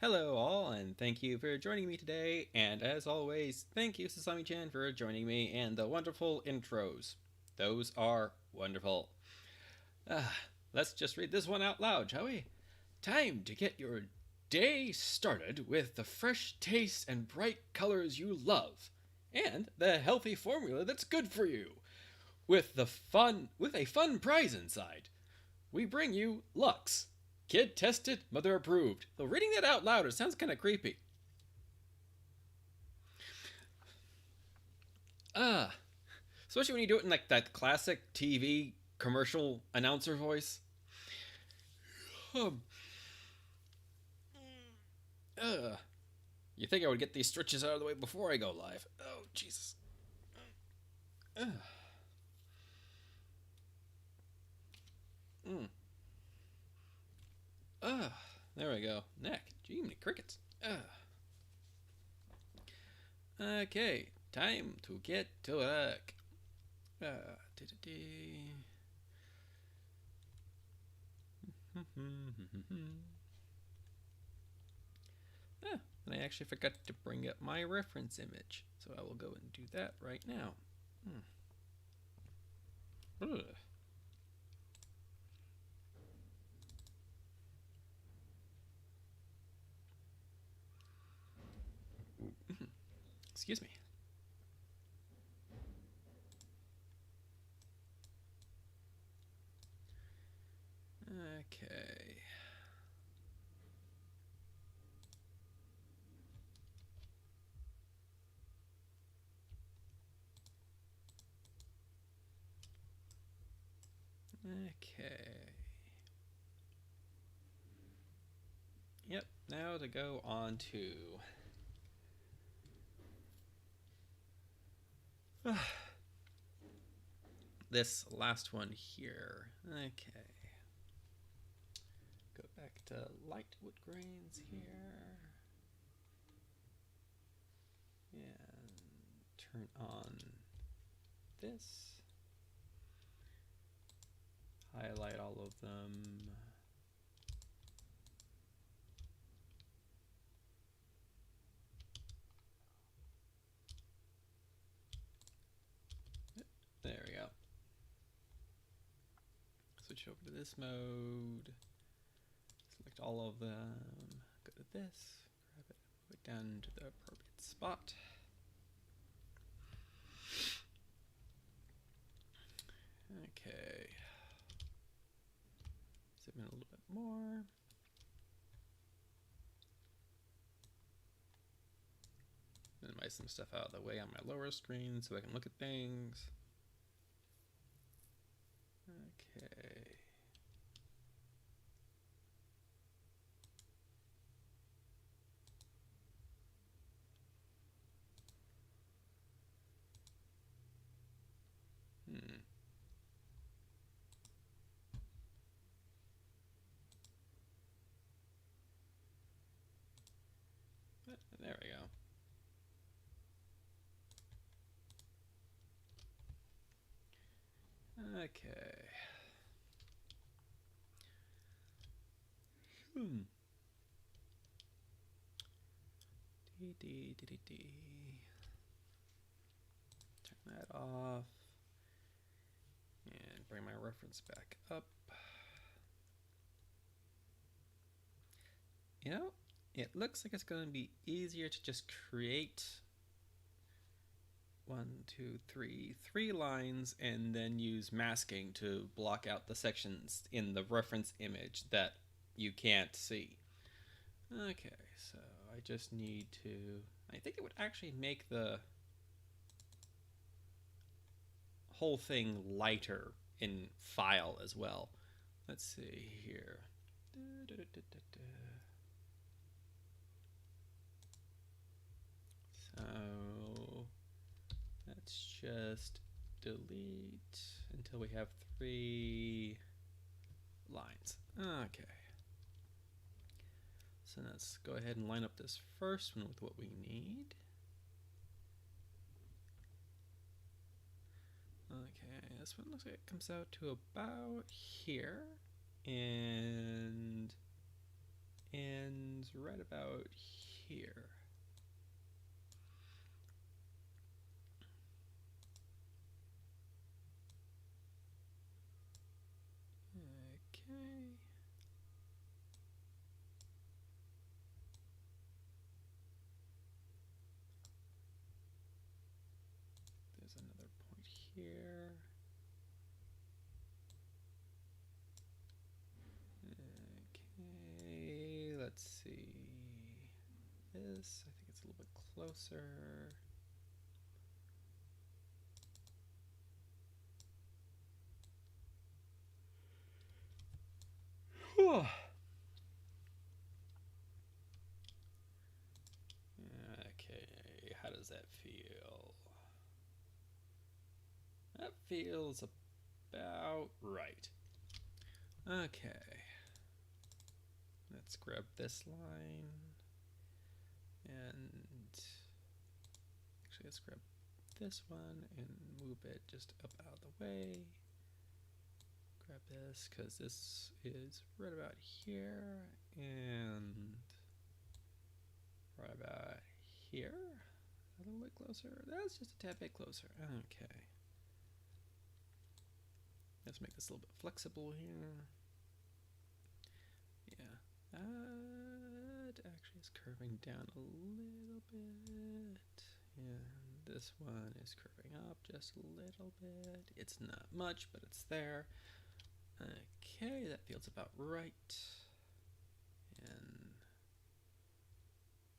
Hello all, and thank you for joining me today, and as always, thank you Sasami-chan for joining me and the wonderful intros. Those are wonderful. Ah, let's just read this one out loud, shall we? Time to get your day started with the fresh taste and bright colors you love, and the healthy formula that's good for you, with a fun prize inside. We bring you Lux. Kid tested, mother approved. Though reading that out loud, it sounds kind of creepy. Ah, especially when you do it in like that classic TV commercial announcer voice. Um, uh, you think I would get these stretches out of the way before I go live? Oh Jesus. Uh, mm, uh, there we go. Neck. Gee, many crickets. Okay, time to get to work. Uh, Ah, and I actually forgot to bring up my reference image, so I will go and do that right now. Ugh. Excuse me. Okay. Okay. Yep, now to go on to this last one here. Okay. Go back to light wood grains here. And turn on this. Highlight all of them. There we go. Switch over to this mode. Select all of them. Go to this. Grab it. Move it down to the appropriate spot. Okay. Zoom in a little bit more. Minimize some stuff out of the way on my lower screen so I can look at things. Okay. There we go. Okay. Turn that off. And bring my reference back up. You know, it looks like it's going to be easier to just create three lines and then use masking to block out the sections in the reference image that you can't see. Okay, so I just need to, I think it would actually make the whole thing lighter in file as well. Let's see here. So let's just delete until we have 3 lines. Okay. So let's go ahead and line up this first one with what we need. Okay, this one looks like it comes out to about here. And ends right about here. Okay. There's another point here. Okay, let's see. This, I think it's a little bit closer. Okay, how does that feel? That feels about right. Okay. Let's grab this line. And actually, let's grab this one and move it just up out of the way. Grab this because this is right about here and right about here. A little bit closer. That's just a tad bit closer. Okay. Let's make this a little bit flexible here. Yeah. It actually is curving down a little bit. And this one is curving up just a little bit. It's not much, but it's there. Okay, that feels about right. And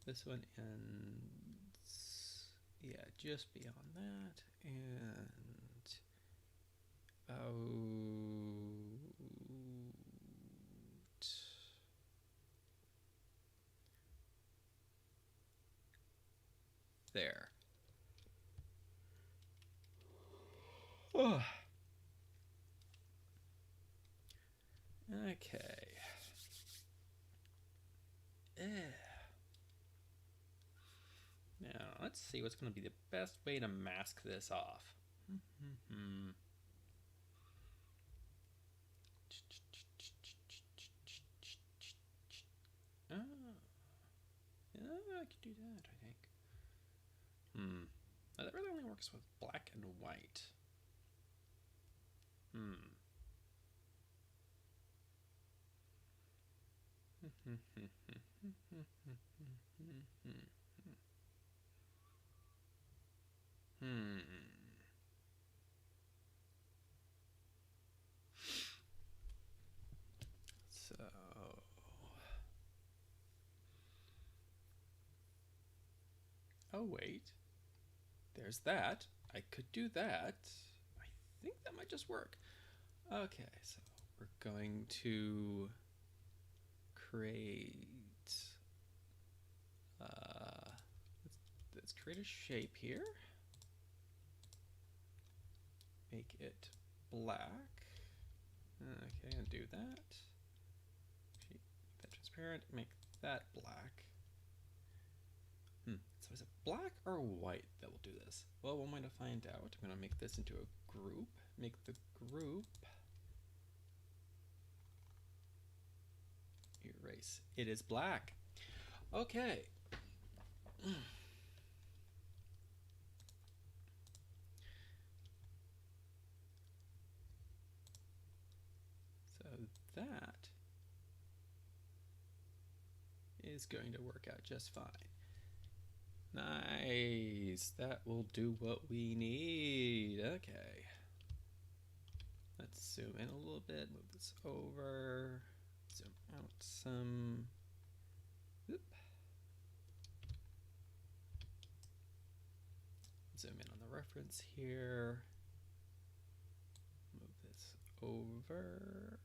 this one ends, yeah, just beyond that. And about there. Oh. Okay. Now, let's see what's going to be the best way to mask this off. Oh. Yeah, I could do that, I think. That really only works with black and white. So, oh wait, there's that. I could do that. I think that might just work. Okay, so we're going to create, let's create a shape here. Make it black. Okay, and do that. Make that transparent, make that black. So is it black or white that will do this? Well, we're going to find out. I'm going to make this into a group. Make the group erase. It is black. Okay. So that is going to work out just fine. Nice. That will do what we need. Okay. Let's zoom in a little bit. Move this over. Zoom out some. Oop. Zoom in on the reference here. Move this over.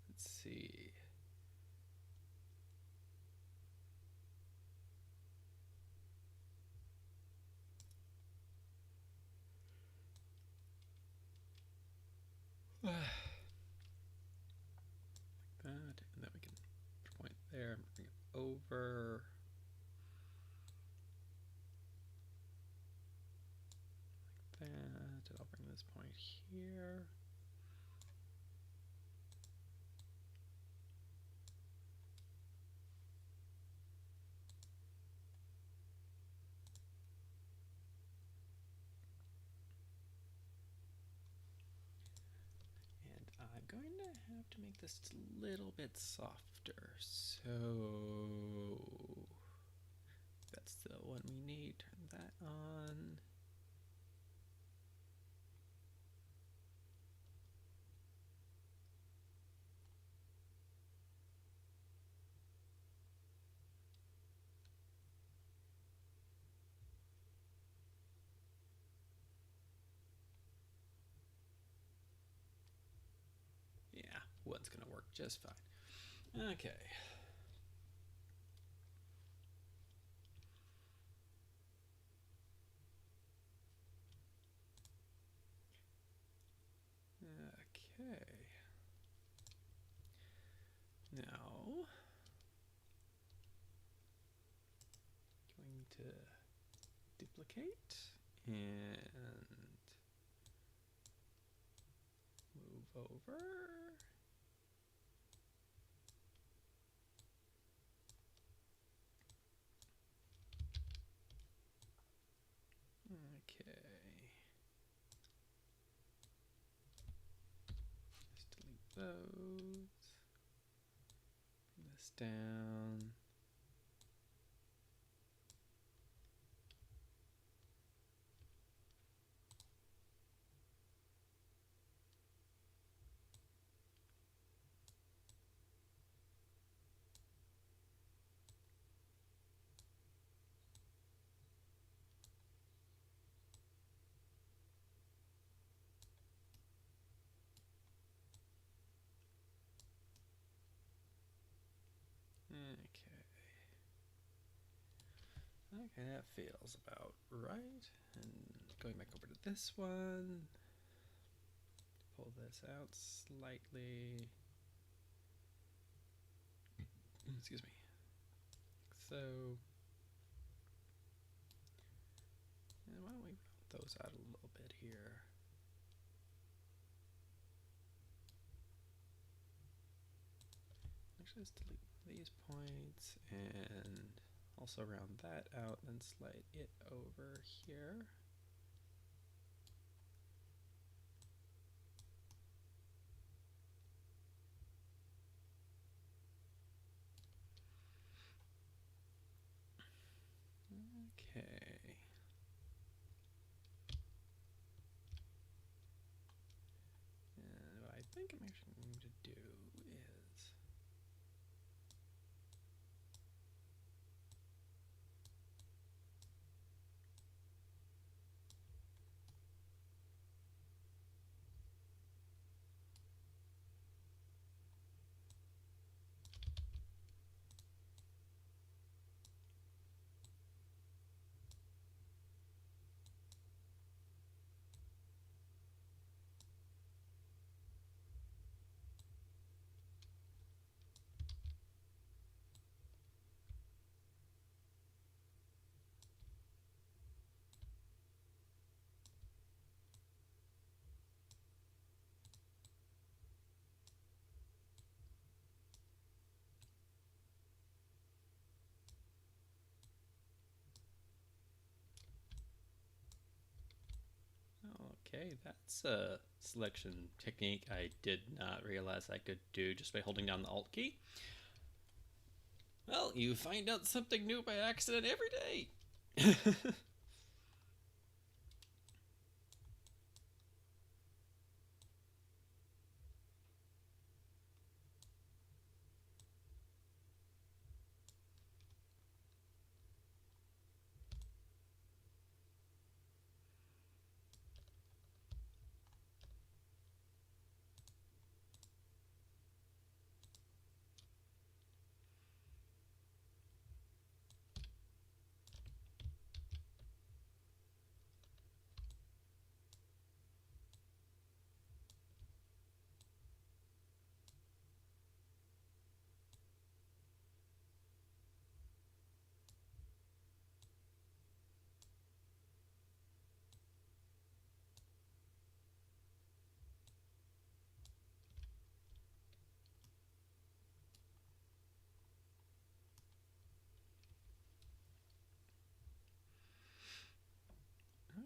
Let's see. Like that, and then we can point there, bring it over. Like that, and I'll bring this point here. going to have to make this a little bit softer. So that's the one we need. Turn that on. Yeah, one's gonna work just fine. Okay. Okay. Now, going to duplicate and move over. Okay. Just delete those. Bring this down. Okay. Okay, that feels about right. And going back over to this one. Pull this out slightly. Excuse me. So, and why don't we round those out a little bit here? Actually, let's delete these points and also round that out and slide it over here. Okay. And what I think I'm actually going to do is okay, that's a selection technique I did not realize I could do just by holding down the Alt key. Well, you find out something new by accident every day.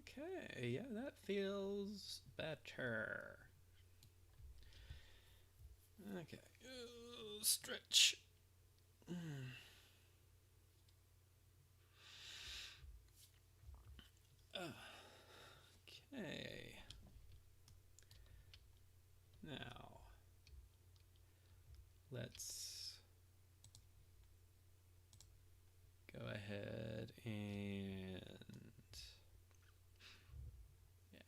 Okay, yeah, that feels better. Okay. Stretch. Okay. Now, let's go ahead and yeah.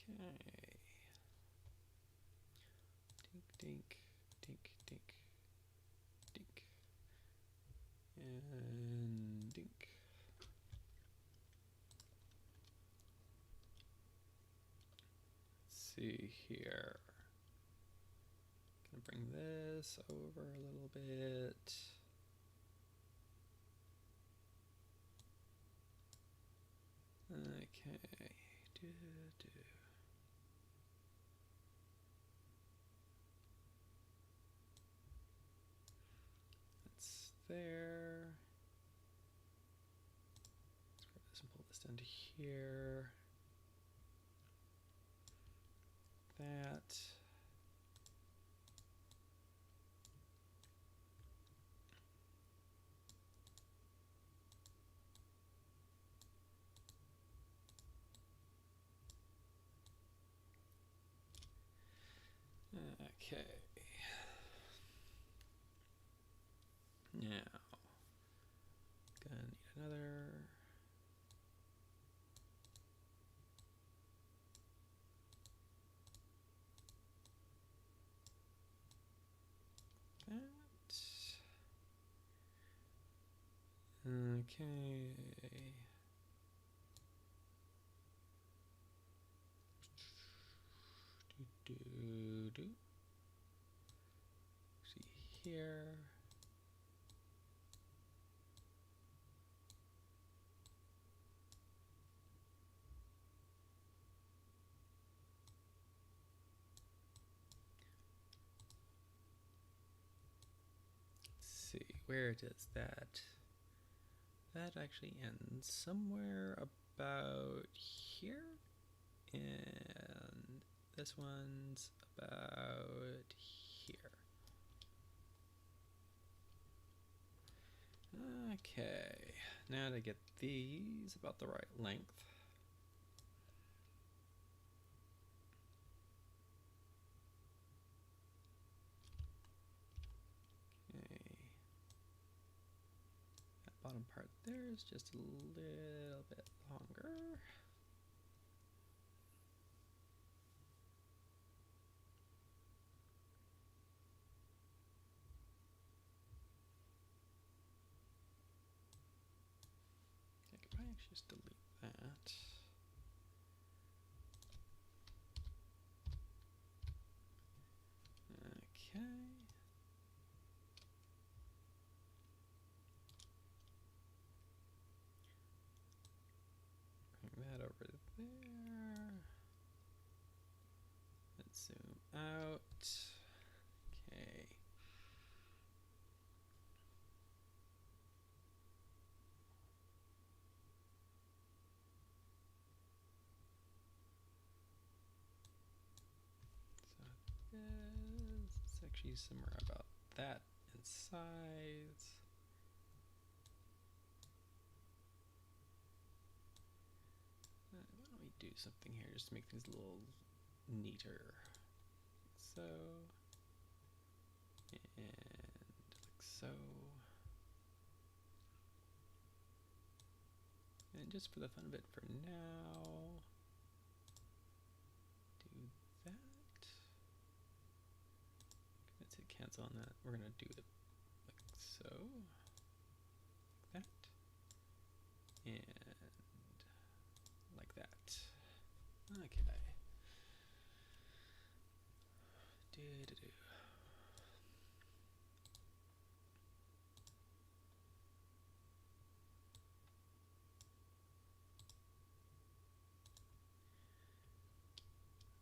Okay. Dink, dink, dink, dink, and dink. Let's see here. Gonna bring this over a little bit. Okay. That's there. Let's grab this and pull this down to here. That. Okay. Now, gonna need another. That. Okay. Do. See here. Let's see, where does that? That actually ends somewhere about here, and this one's about here. Okay, now to get these about the right length. Okay, that bottom part there is just a little bit longer. I could probably actually just delete that. Okay. Bring that over there. Let's zoom out. Okay. So it's actually somewhere about that in size. Why don't we do something here just to make things a little neater? So, and like so. And just for the fun of it for now, do that. Let's hit cancel on that. We're gonna do it like so, like that, and like that. Okay.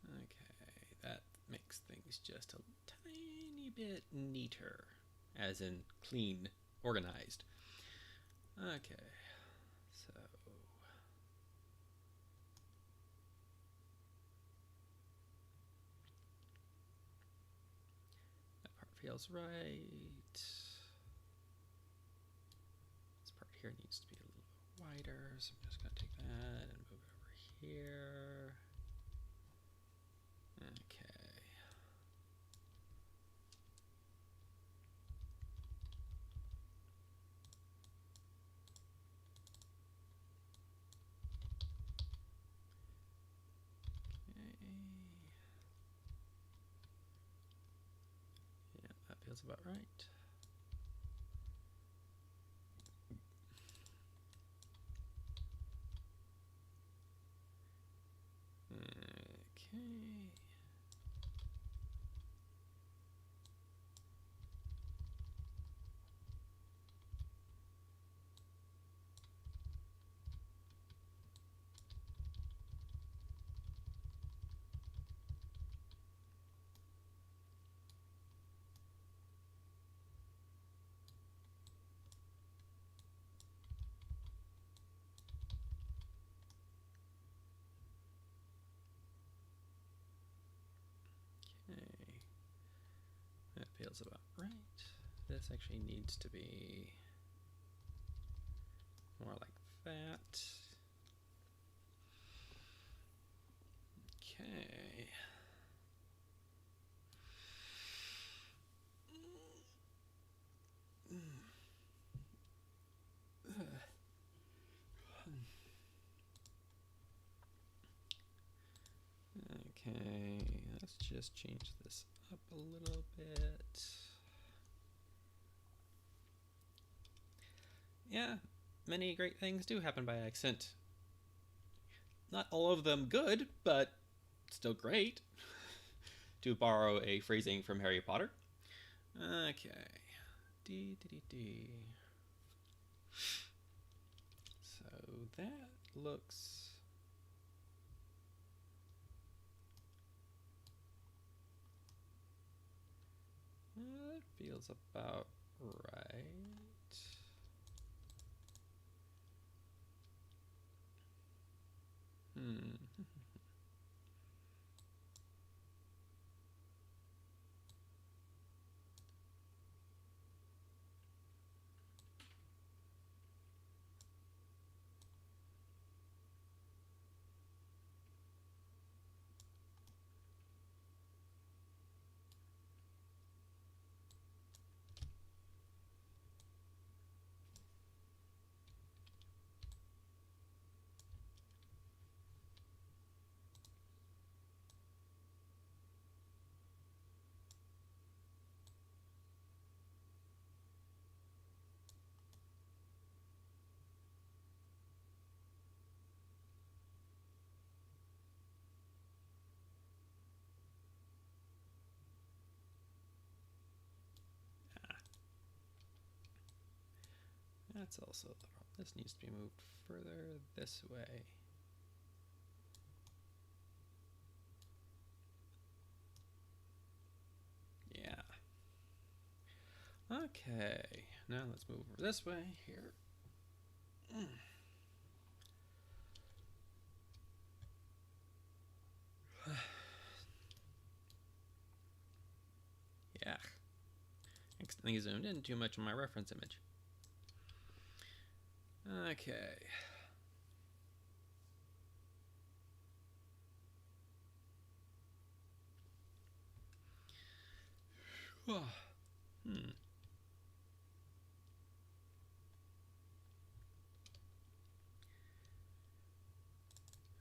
Okay, that makes things just a tiny bit neater, as in clean, organized. Okay, so feels right. This part here needs to be a little bit wider, so I'm just going to take that and move it over here. Okay. Yeah, that feels about right. Okay. Okay. That feels about right. This actually needs to be more like that. Okay. Okay, let's just change this up a little bit. Yeah, many great things do happen by accident. Not all of them good, but still great. To borrow a phrasing from Harry Potter. Okay. So that looks... That feels about right. That's also the problem. This needs to be moved further this way. Yeah. Okay, now let's move over this way here. Yeah. Accidentally zoomed in too much on my reference image. Okay.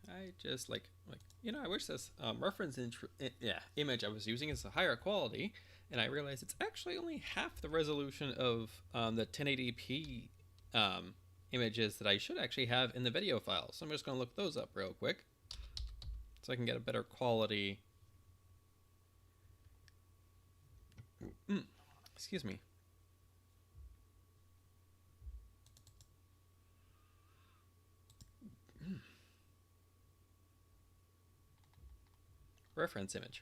I just like I wish this reference image I was using is a higher quality, and I realized it's actually only half the resolution of the 1080p images that I should actually have in the video file. So I'm just going to look those up real quick so I can get a better quality. Excuse me. Reference image.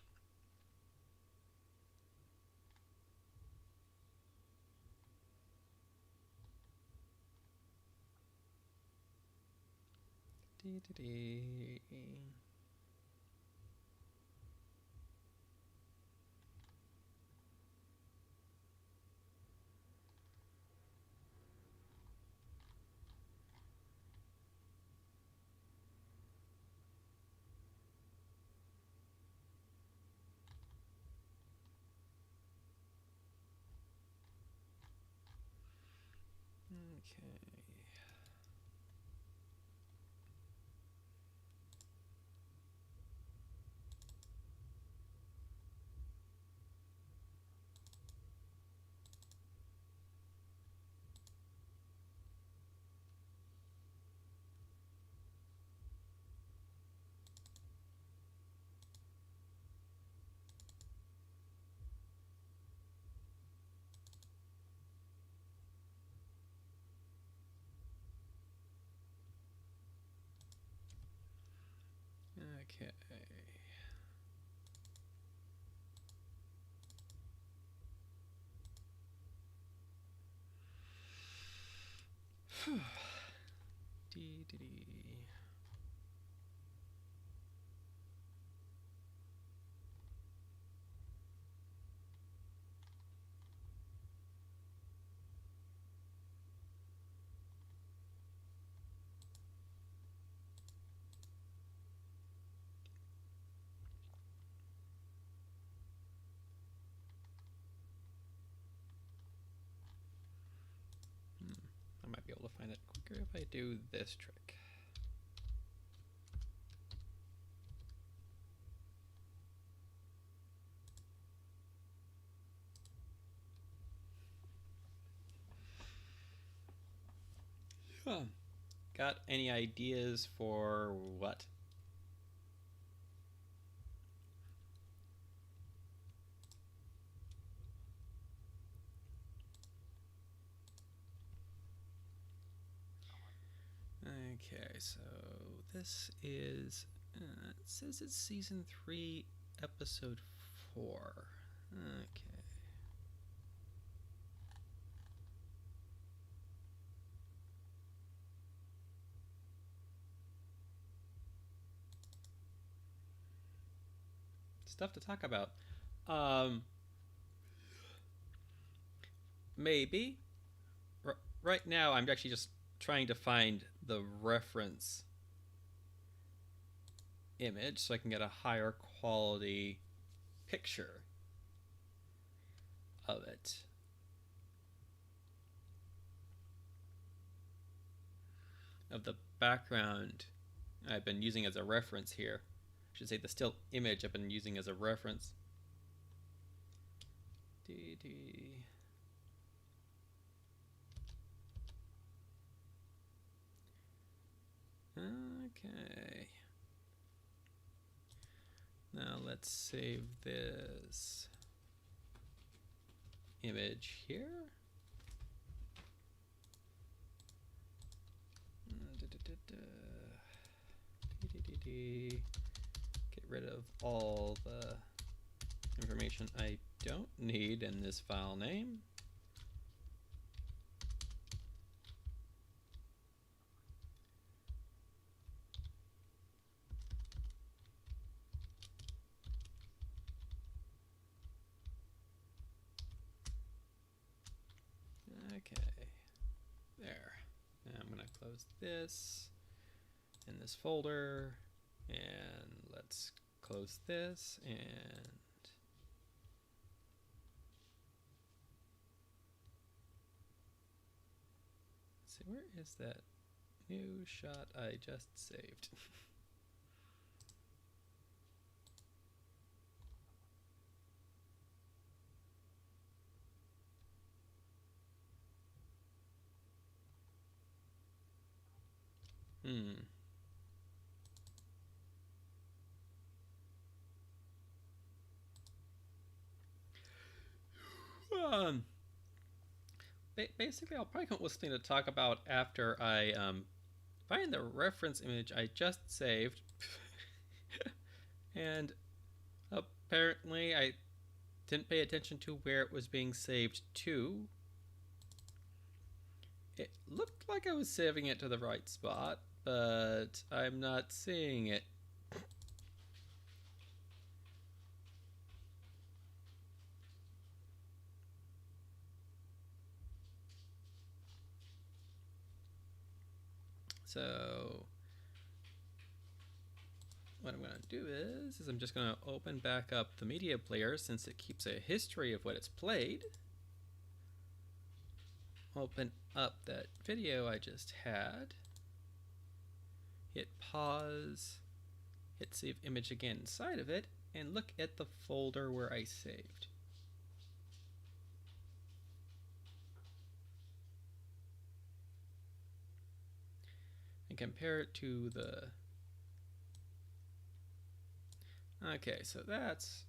Okay. Dee, dee, dee. I might be able to find it quicker if I do this trick. Huh. Got any ideas for what? Okay, so this is, it says it's season 3, episode 4. Okay. Stuff to talk about. Maybe. Right now, I'm actually just trying to find the reference image so I can get a higher quality picture of it. Of the background I've been using as a reference here. I should say the still image I've been using as a reference. Okay. Now let's save this image here. Get rid of all the information I don't need in this file name. Okay, there. Now I'm going to close this in this folder, and let's close this, and let's see, where is that new shot I just saved? Basically, I'll probably come up with something to talk about after I find the reference image I just saved. And apparently I didn't pay attention to where it was being saved to. It looked like I was saving it to the right spot, but I'm not seeing it. So what I'm going to do is I'm just going to open back up the media player since it keeps a history of what it's played. open up that video I just had, hit pause, hit save image again inside of it, and look at the folder where I saved. And compare it to the... Okay, so that's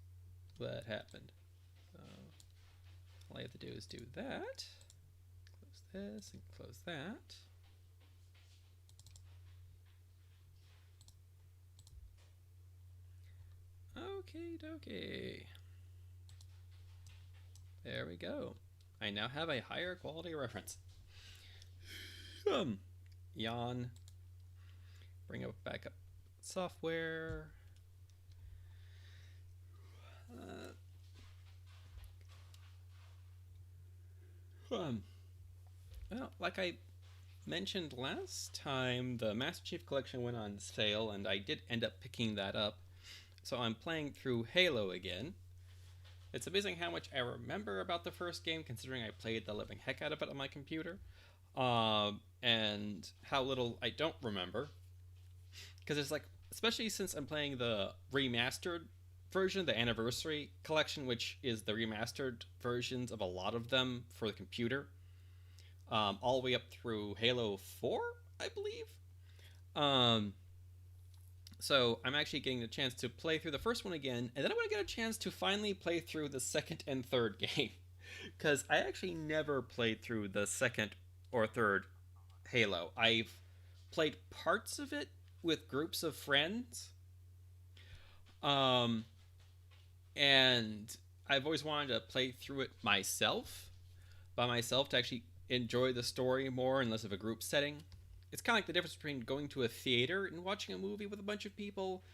what happened. So all I have to do is do that, close this, and close that. Okie dokie. There we go. I now have a higher quality reference. Yawn. Bring up back up software. Well, like I mentioned last time, the Master Chief Collection went on sale, and I did end up picking that up. So I'm playing through Halo again. It's amazing how much I remember about the first game, considering I played the living heck out of it on my computer, and how little I don't remember. Because it's like, especially since I'm playing the remastered version, the Anniversary Collection, which is the remastered versions of a lot of them for the computer, all the way up through Halo 4, I believe. So I'm actually getting a chance to play through the first one again, and then I'm going to get a chance to finally play through the second and third game. Because I actually never played through the second or third Halo. I've played parts of it with groups of friends. And I've always wanted to play through it myself, by myself, to actually enjoy the story more and less of a group setting. It's kind of like the difference between going to a theater and watching a movie with a bunch of people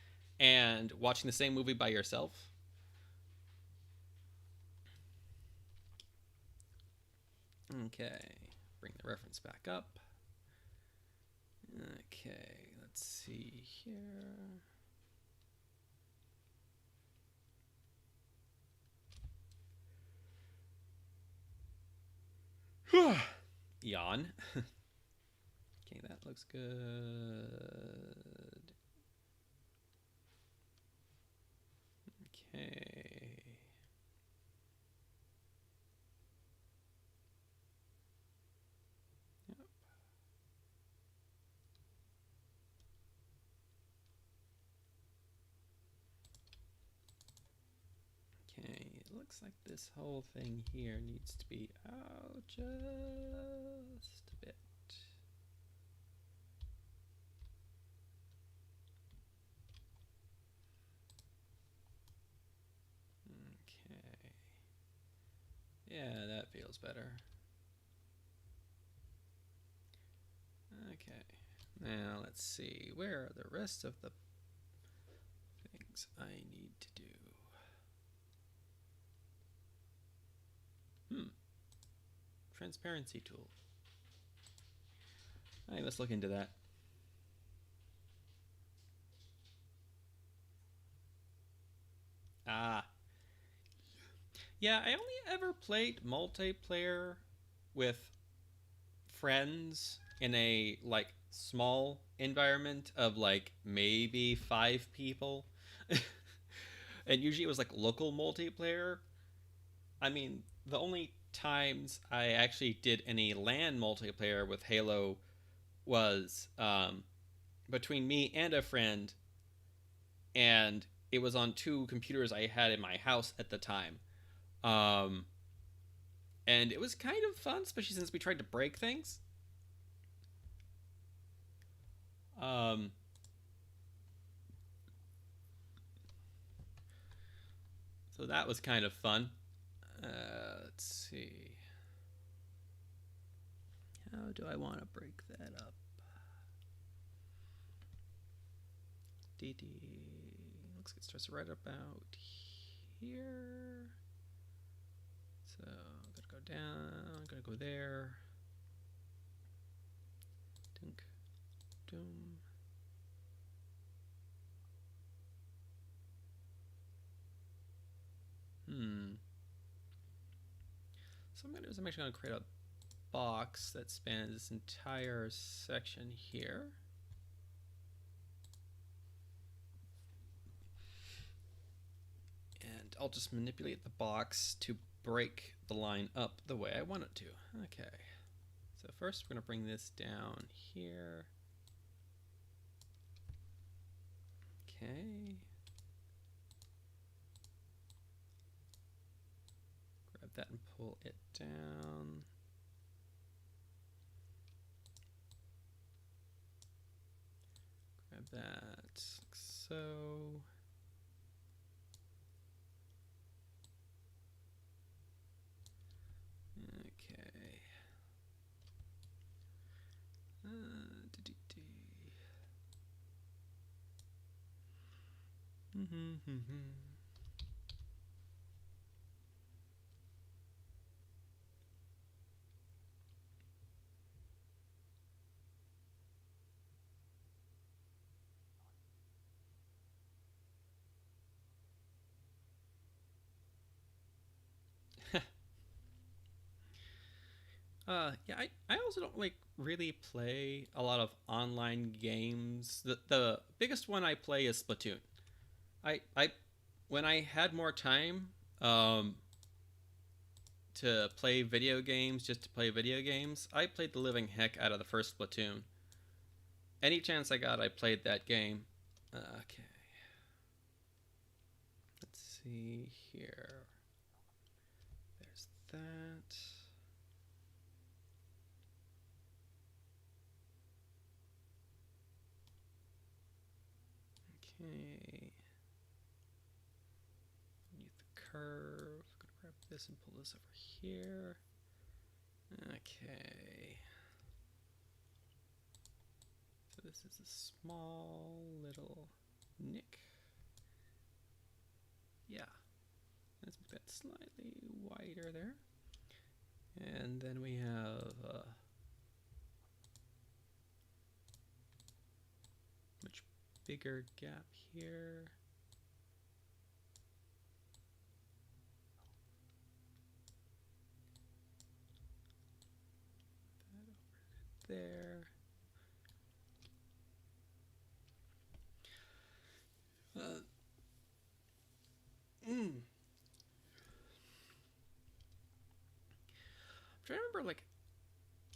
and watching the same movie by yourself. Okay, bring the reference back up. Okay, let's see here. Yawn. Okay, that looks good. Okay. Yep. Okay, it looks like this whole thing here needs to be out just a bit. Okay. Yeah, that feels better. Okay. Now let's see. Where are the rest of the things I need to do? Transparency tool. All right, let's look into that. Yeah, I only ever played multiplayer with friends in a like small environment of like maybe 5 people. And usually it was like local multiplayer. I mean, the only times I actually did any LAN multiplayer with Halo was between me and a friend, and it was on 2 computers I had in my house at the time. And it was kind of fun, especially since we tried to break things. So that was kind of fun. Let's see. How do I want to break that up? DD. Looks like it starts right about here. So I'm gonna go down. I'm gonna go there. Dunk. Doom. So I'm actually gonna create a box that spans this entire section here. And I'll just manipulate the box to break the line up the way I want it to. Okay. So first we're going to bring this down here. Okay. Grab that and pull it down. Grab that like so. Okay. Yeah, I also don't like really play a lot of online games. The biggest one I play is Splatoon. I when I had more time to play video games, just to play video games, I played the living heck out of the first Splatoon. Any chance I got, I played that game. Okay. Let's see here. There's that. Okay. Underneath the curve. I'm gonna grab this and pull this over here. Okay. So this is a small little nick. Yeah. Let's make that slightly wider there. And then we have a much bigger gap here. That over there. I'm trying to remember like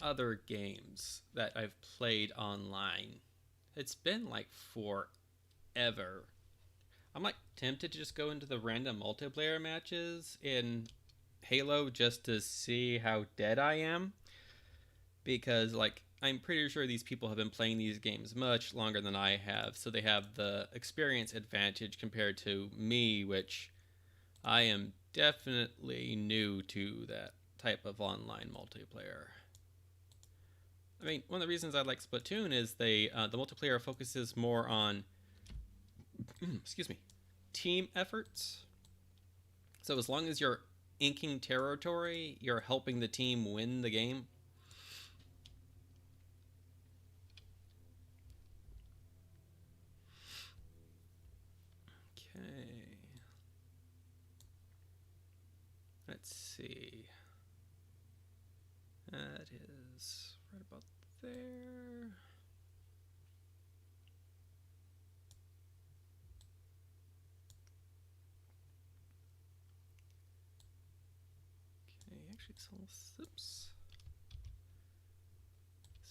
other games that I've played online. It's been like forever. I'm like tempted to just go into the random multiplayer matches in Halo just to see how dead I am, because like I'm pretty sure these people have been playing these games much longer than I have, so they have the experience advantage compared to me, which I am definitely new to that type of online multiplayer. I mean, one of the reasons I like Splatoon is the multiplayer focuses more on excuse me, team efforts. So as long as you're inking territory, you're helping the team win the game. Okay. Let's see. That is right about there. Okay, actually this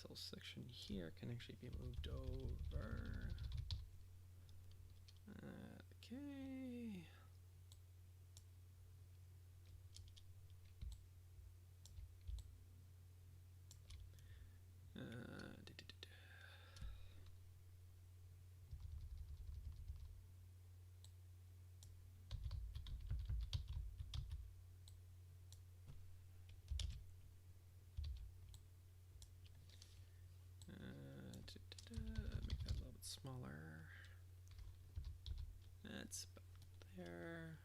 whole section here can actually be moved over. Okay. Make that a little bit smaller. That's about there.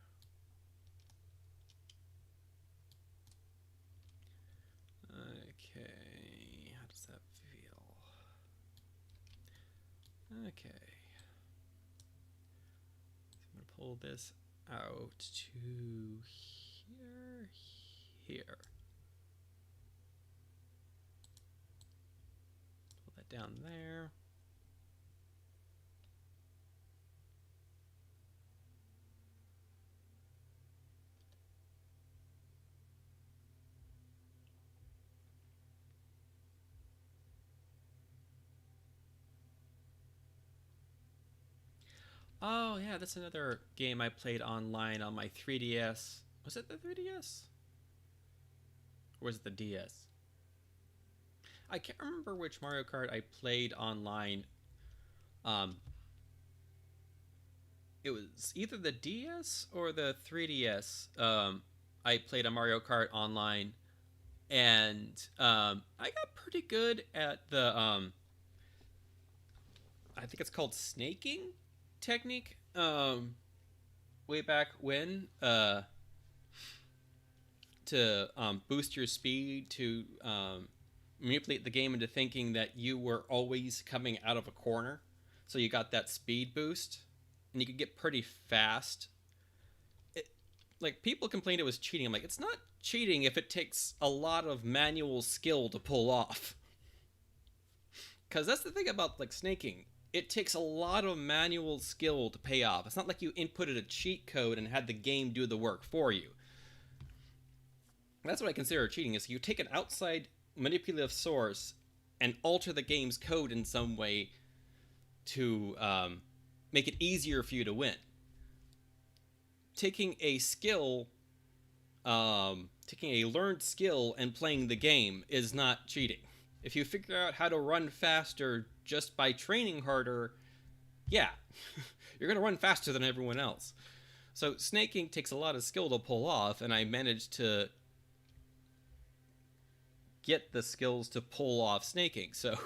Okay, how does that feel? Okay. So I'm going to pull this out to here. that down there. Oh, yeah, that's another game I played online on my 3DS. Was it the 3DS? Or was it the DS? I can't remember which Mario Kart I played online. Um, it was either the DS or the 3DS. I played a Mario Kart online, and I got pretty good at the I think it's called snaking technique. Way back when, to boost your speed, to manipulate the game into thinking that you were always coming out of a corner, so you got that speed boost, and you could get pretty fast. Like, people complained it was cheating. I'm like, it's not cheating if it takes a lot of manual skill to pull off. Because that's the thing about, like, snaking. It takes a lot of manual skill to pay off. It's not like you inputted a cheat code and had the game do the work for you. That's what I consider cheating, is you take an outside manipulative source and alter the game's code in some way to make it easier for you to win. Taking a skill, taking a learned skill and playing the game is not cheating. If you figure out how to run faster just by training harder, yeah, you're going to run faster than everyone else. So snaking takes a lot of skill to pull off, and I managed to get the skills to pull off snaking. So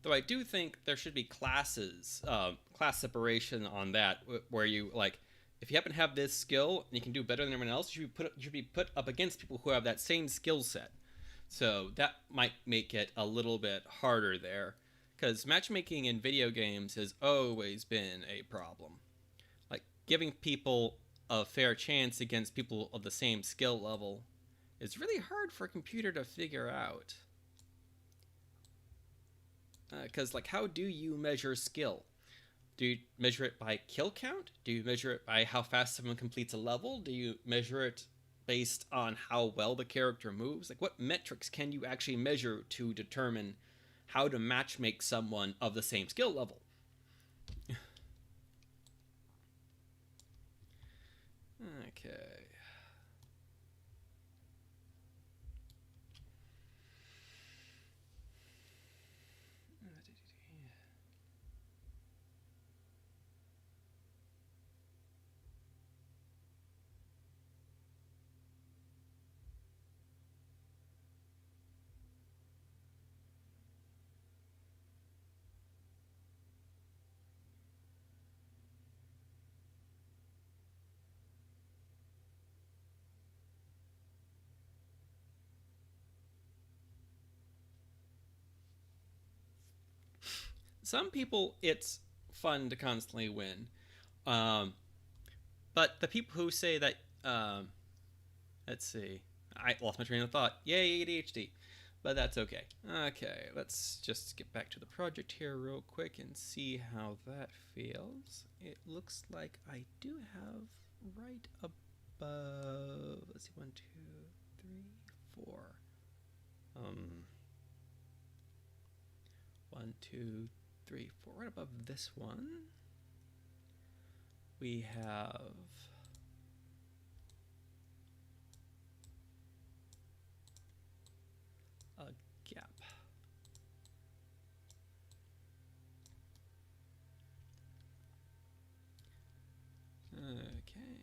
though I do think there should be classes, class separation on that, where you, like, if you happen to have this skill and you can do better than everyone else, you should be put up against people who have that same skill set. So that might make it a little bit harder there, because matchmaking in video games has always been a problem. Like, giving people a fair chance against people of the same skill level is really hard for a computer to figure out. Because, like, how do you measure skill? Do you measure it by kill count? Do you measure it by how fast someone completes a level? Do you measure it based on how well the character moves? Like, what metrics can you actually measure to determine how to matchmake someone of the same skill level? Okay. Some people, it's fun to constantly win. Um, but the people who say that, let's see, I lost my train of thought. Yay, ADHD. But that's okay. Okay, let's just get back to the project here real quick and see how that feels. It looks like I do have right above, let's see, 1, 2, 3, 4. 1, 2, 3, 4. Right above this one, we have a gap. Okay,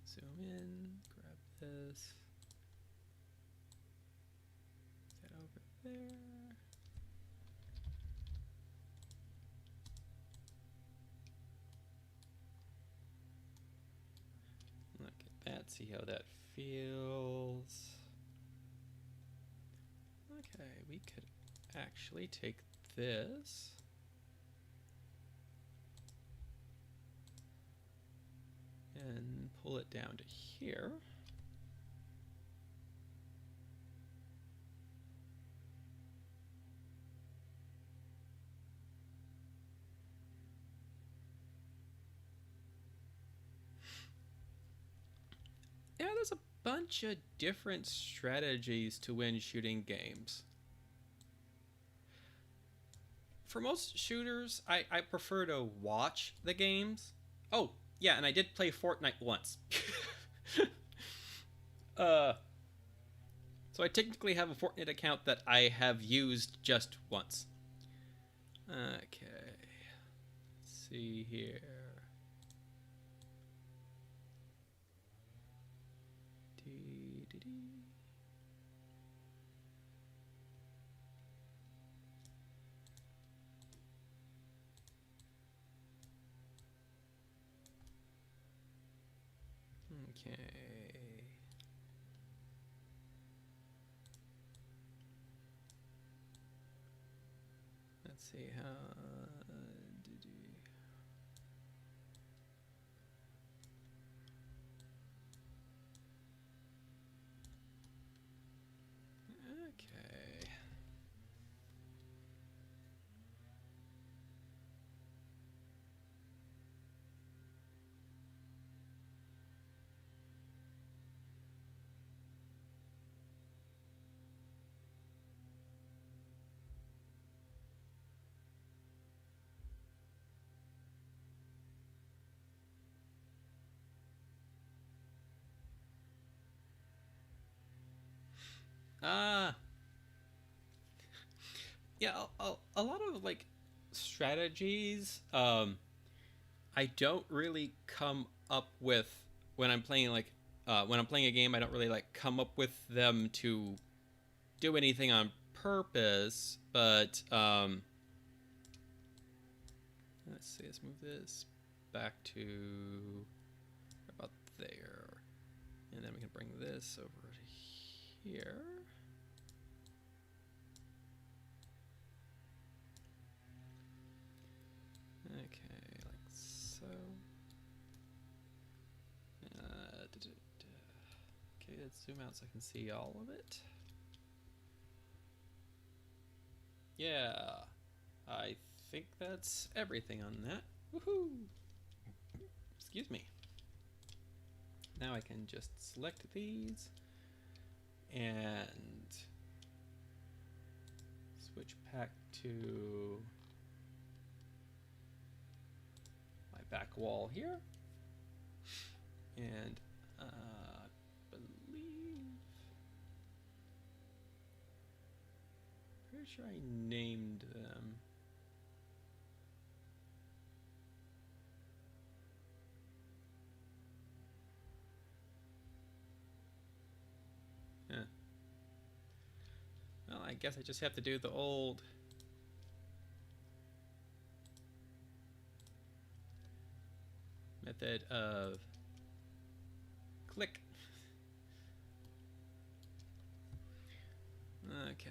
zoom in, grab this, that over there. Look at that, see how that feels. Okay, we could actually take this and pull it down to here. there's a bunch of different strategies to win shooting games. For most shooters, I prefer to watch the games. Oh, yeah, and I did play Fortnite once. So I technically have a Fortnite account that I have used just once. Okay. Let's see here. Okay. Let's see how. Okay. Ah. Yeah, a lot of like strategies I don't really come up with when I'm playing when I'm playing a game. I don't really like come up with them to do anything on purpose, but let's see, let's move this back to about there, and then we can bring this over here. Okay, like so. Okay, let's zoom out so I can see all of it. Yeah, I think that's everything on that. Woohoo! Excuse me. Now I can just select these and switch back to my back wall here. And pretty sure I named them. Yeah. Well, I guess I just have to do the old method of click. Okay.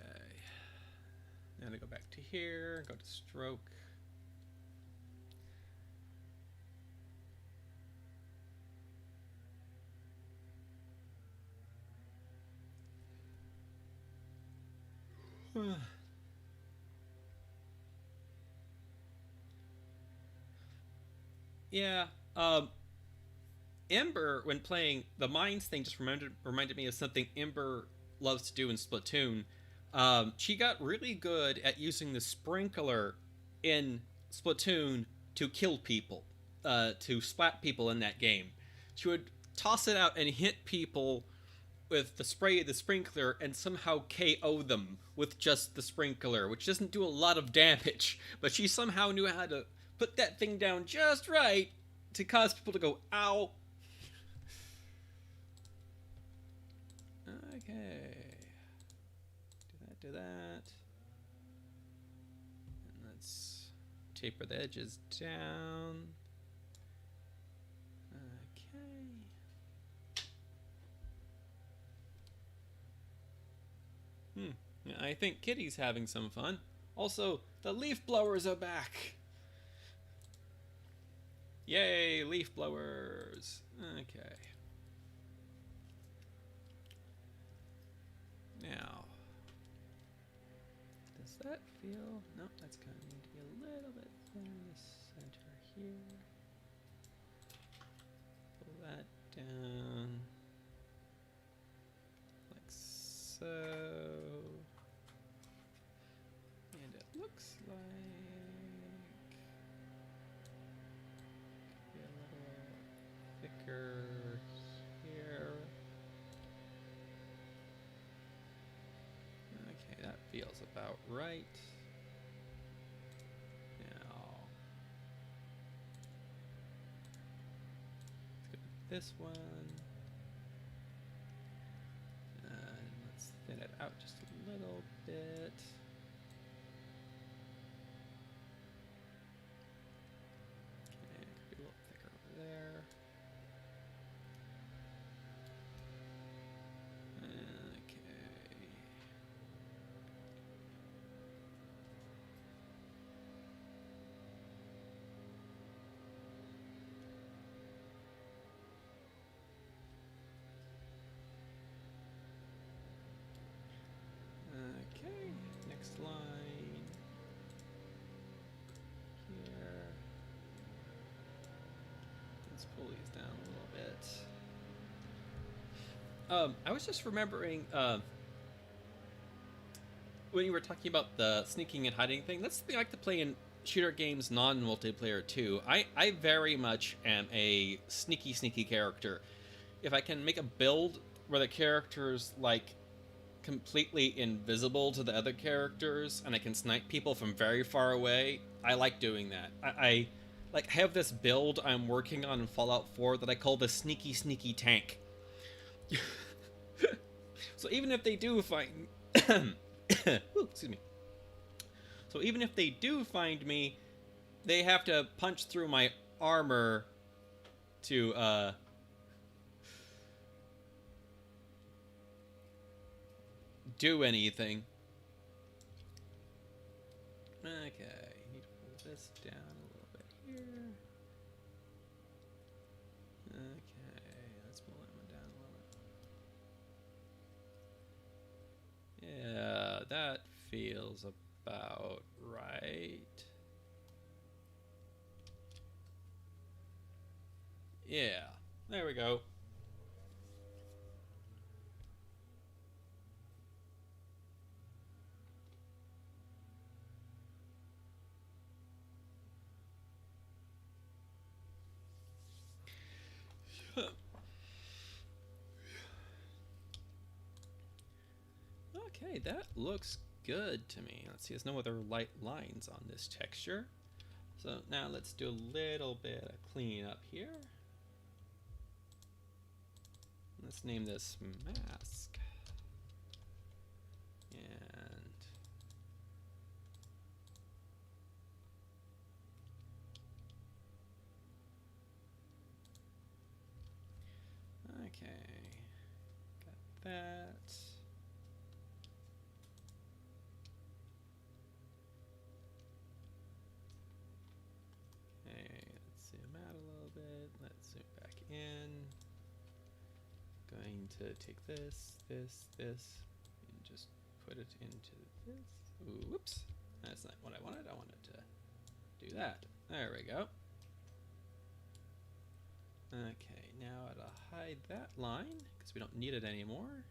Now to go back to here, go to stroke. Yeah. Ember, when playing the mines thing, just reminded me of something Ember loves to do in Splatoon. She got really good at using the sprinkler in Splatoon to kill people, to splat people in that game. She would toss it out and hit people with the spray of the sprinkler and somehow KO them with just the sprinkler, which doesn't do a lot of damage, but she somehow knew how to put that thing down just right to cause people to go, ow. Okay. Do that. And let's taper the edges down. Okay. Yeah, I think Kitty's having some fun. Also, the leaf blowers are back. Yay, leaf blowers. Okay. Now, does that feel? No, that's going to need to be a little bit in the center here. Pull that down. feels about right. Now, let's go with this one. And let's thin it out just a little bit. Okay, it could be a little thicker over there. Okay, next line here. Let's pull these down a little bit. I was just remembering when you were talking about the sneaking and hiding thing. That's something I like to play in shooter games non-multiplayer too. I very much am a sneaky character. If I can make a build where the character's like completely invisible to the other characters and I can snipe people from very far away, I like doing that. I like have this build I'm working on in Fallout 4 that I call the sneaky tank. So even if they do find ooh, excuse me. So even if they do find me, they have to punch through my armor to do anything. Okay, need to pull this down a little bit here. Okay, let's pull that one down a little bit. Yeah, that feels about right. Yeah, there we go. Okay, that looks good to me. Let's see, there's no other light lines on this texture. So now let's do a little bit of cleanup here. Let's name this mask. And okay, got that. Okay, let's zoom out a little bit. Let's zoom back in. Going to take this, and just put it into this. Ooh, whoops, that's not what I wanted. I wanted to do that. There we go. Okay, now I'll hide that line because we don't need it anymore.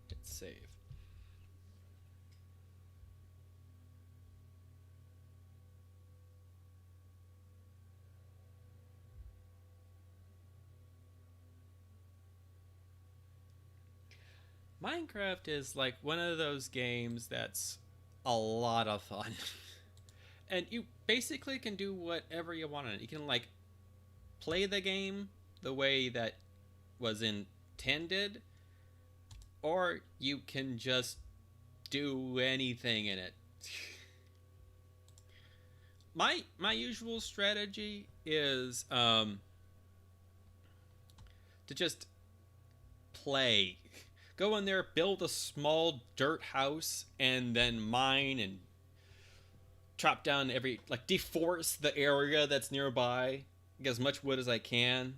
Hit save. Minecraft is like one of those games that's a lot of fun. And you basically can do whatever you want on it. You can like play the game the way that was intended, or you can just do anything in it. My usual strategy is to just play. Go in there, build a small dirt house, and then mine and chop down every, like, deforest the area that's nearby, get as much wood as I can.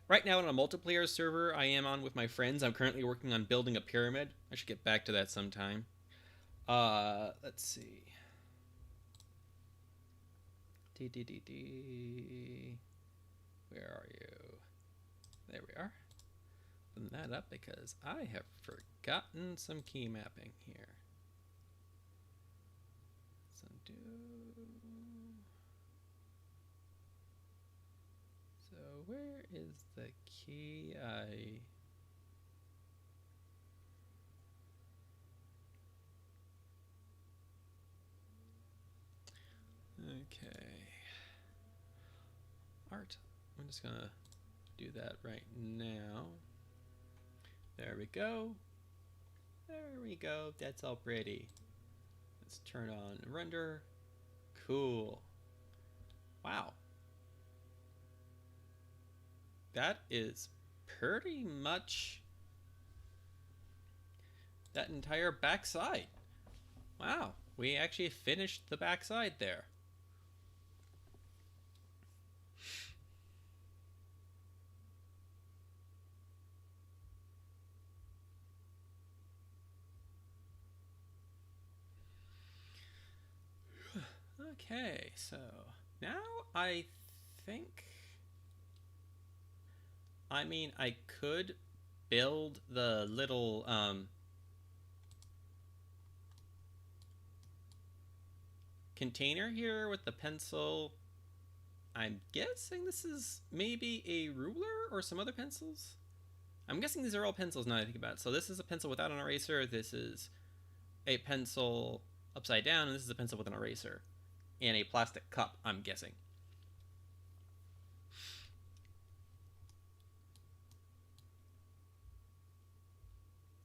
Right now on a multiplayer server I am on with my friends, I'm currently working on building a pyramid. I should get back to that sometime. Let's see. Where are you? There we are. Open that up because I have forgotten some key mapping here. Let's undo. So where is the key I... Okay. Art. I'm just gonna do that right now. There we go. There we go. That's all pretty. Let's turn on render. Cool. Wow. That is pretty much that entire backside. Wow. We actually finished the backside there. Okay, so now I think, I mean, I could build the little container here with the pencil. I'm guessing this is maybe a ruler or some other pencils. I'm guessing these are all pencils now that I think about it. So this is a pencil without an eraser. This is a pencil upside down, and this is a pencil with an eraser. And a plastic cup, I'm guessing.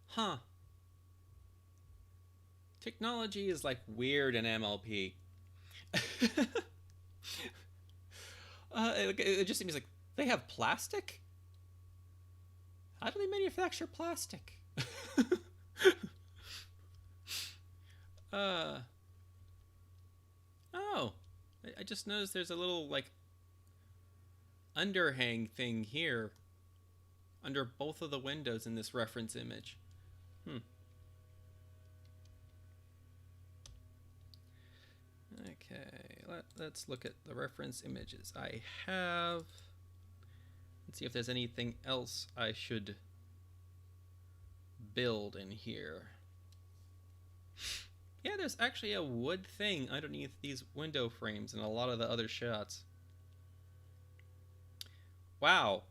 Huh. Technology is like weird in MLP. It just seems like they have plastic? How do they manufacture plastic? Oh, I just noticed there's a little like underhang thing here under both of the windows in this reference image. Okay, let's look at the reference images I have. Let's see if there's anything else I should build in here. Yeah, there's actually a wood thing underneath these window frames in a lot of the other shots. Wow.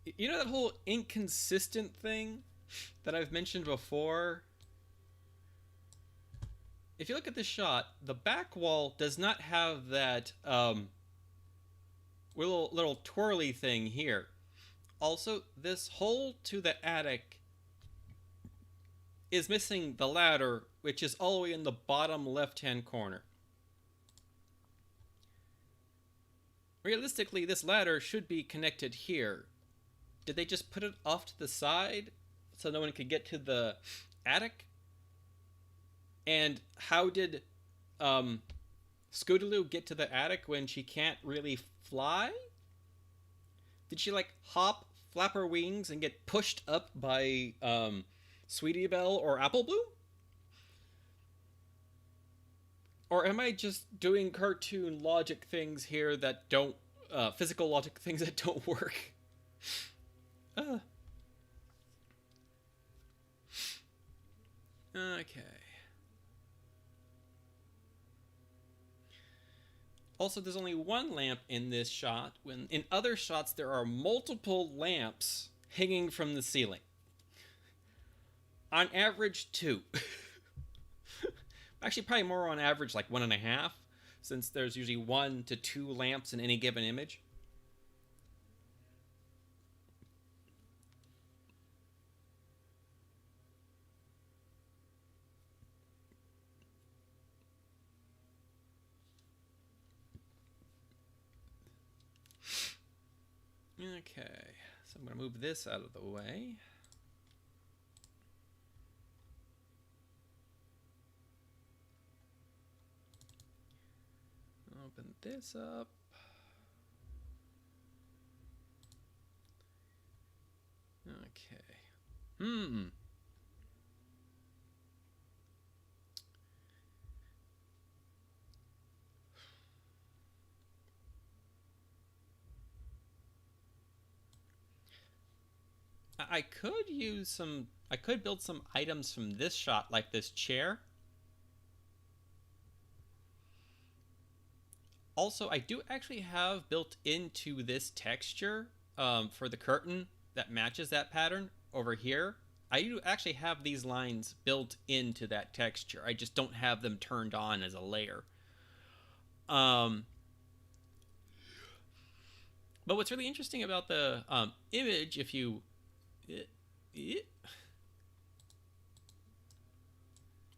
You know that whole inconsistent thing that I've mentioned before? If you look at this shot, the back wall does not have that little twirly thing here. Also, this hole to the attic is missing the ladder, which is all the way in the bottom left-hand corner. Realistically, this ladder should be connected here. Did they just put it off to the side so no one could get to the attic? And how did Scootaloo get to the attic when she can't really fly? Did she like hop, flap her wings, and get pushed up by Sweetie Belle or Apple Bloom? Or am I just doing cartoon logic things here that don't, physical logic things that don't work? Okay. Also, there's only one lamp in this shot, when in other shots there are multiple lamps hanging from the ceiling. On average, 2. Actually, probably more on average, like 1.5, since there's usually 1 to 2 lamps in any given image. Okay, so I'm going to move this out of the way. Open this up. Okay. I could use some, I could build some items from this shot, like this chair. Also, I do actually have built into this texture for the curtain that matches that pattern over here. I do actually have these lines built into that texture. I just don't have them turned on as a layer. Um, but what's really interesting about the image, if you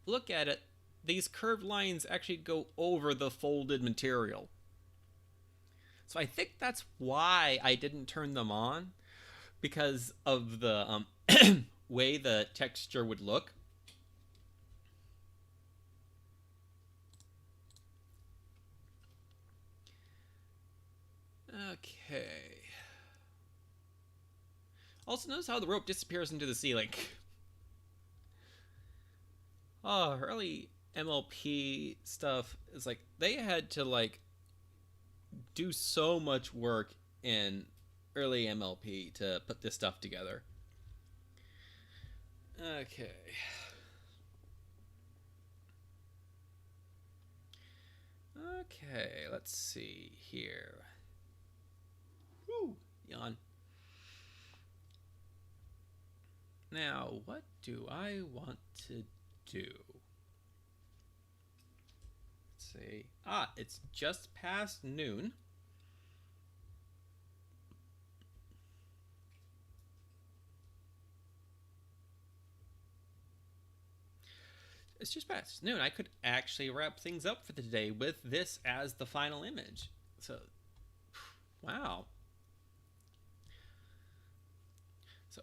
look at it, these curved lines actually go over the folded material. So I think that's why I didn't turn them on, because of the way the texture would look. Okay. Also, notice how the rope disappears into the ceiling. Oh, early MLP stuff is like they had to like do so much work in early MLP to put this stuff together. Okay. Okay, let's see here. Whew, yawn. Now, what do I want to do? Let's see. It's just past noon. It's just past noon. I could actually wrap things up for the day with this as the final image. So, wow. So,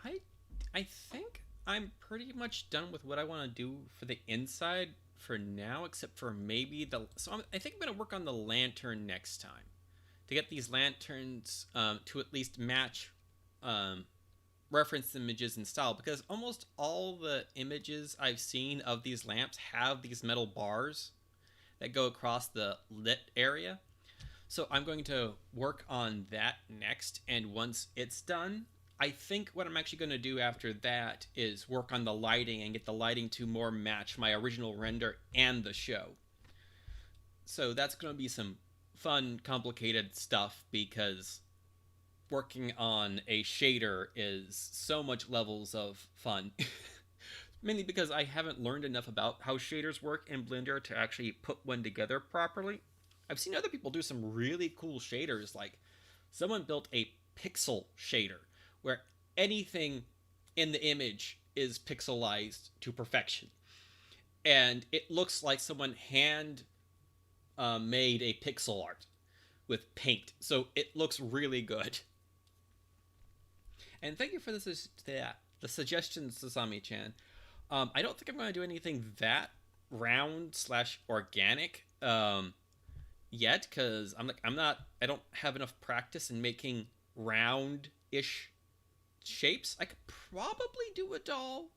I think I'm pretty much done with what I want to do for the inside for now, except for maybe the. So I think I'm going to work on the lantern next time to get these lanterns to at least match reference images in style, because almost all the images I've seen of these lamps have these metal bars that go across the lit area. So I'm going to work on that next, and once it's done, I think what I'm actually going to do after that is work on the lighting and get the lighting to more match my original render and the show. So that's going to be some fun, complicated stuff, because working on a shader is so much levels of fun. Mainly because I haven't learned enough about how shaders work in Blender to actually put one together properly. I've seen other people do some really cool shaders, like someone built a pixel shader where anything in the image is pixelized to perfection. And it looks like someone hand made a pixel art with paint. So it looks really good. And thank you for the suggestions, Sasami-chan. I don't think I'm going to do anything that round / organic yet, because I don't have enough practice in making round-ish shapes. I could probably do a doll.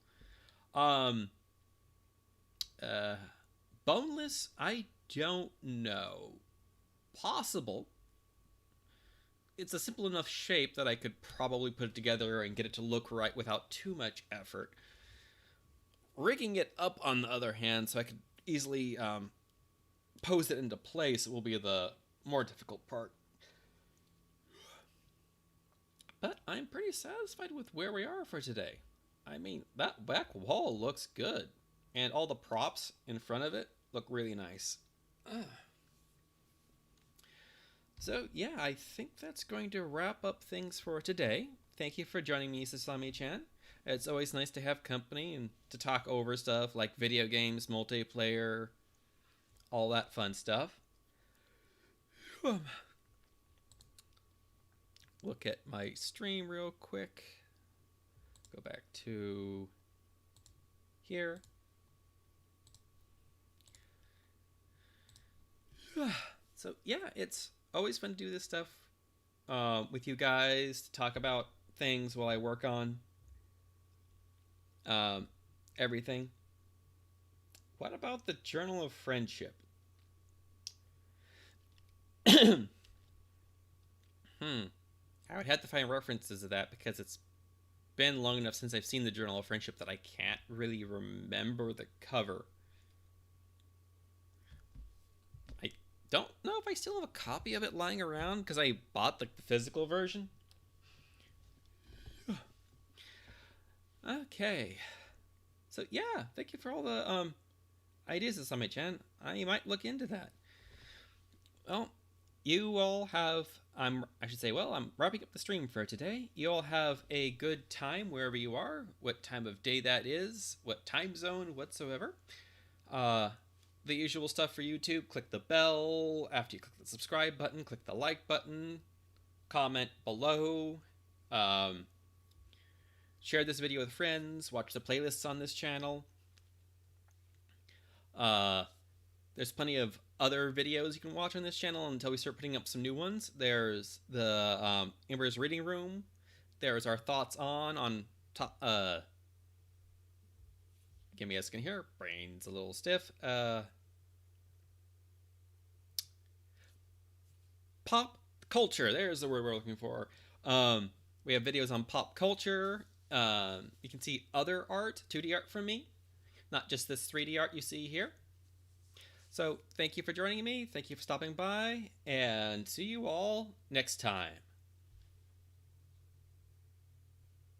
Boneless, I don't know. Possible. It's a simple enough shape that I could probably put it together and get it to look right without too much effort. Rigging it up, on the other hand, so I could easily pose it into place, will be the more difficult part. But I'm pretty satisfied with where we are for today. I mean, that back wall looks good, and all the props in front of it look really nice. So yeah, I think that's going to wrap up things for today. Thank you for joining me, Sasami-chan. It's always nice to have company and to talk over stuff like video games, multiplayer, all that fun stuff. Look at my stream real quick. Go back to here. So yeah, it's always fun to do this stuff with you guys, to talk about things while I work on everything. What about the Journal of Friendship? I would have to find references to that, because it's been long enough since I've seen the Journal of Friendship that I can't really remember the cover. I don't know if I still have a copy of it lying around, because I bought the physical version. Okay. So yeah, thank you for all the ideas, Asami-chan. I might look into that. Well, you all have. I should say. Well, I'm wrapping up the stream for today. You all have a good time wherever you are. What time of day that is? What time zone whatsoever? Uh, the usual stuff for YouTube. Click the bell after you click the subscribe button. Click the like button. Comment below. Um, share this video with friends. Watch the playlists on this channel. There's plenty of other videos you can watch on this channel until we start putting up some new ones. There's the Ember's Reading Room. There's our thoughts on top. Give me a second here. Brain's a little stiff. Pop culture. There's the word we're looking for. We have videos on pop culture. You can see other art, 2D art from me, not just this 3D art you see here. So thank you for joining me. Thank you for stopping by, and see you all next time.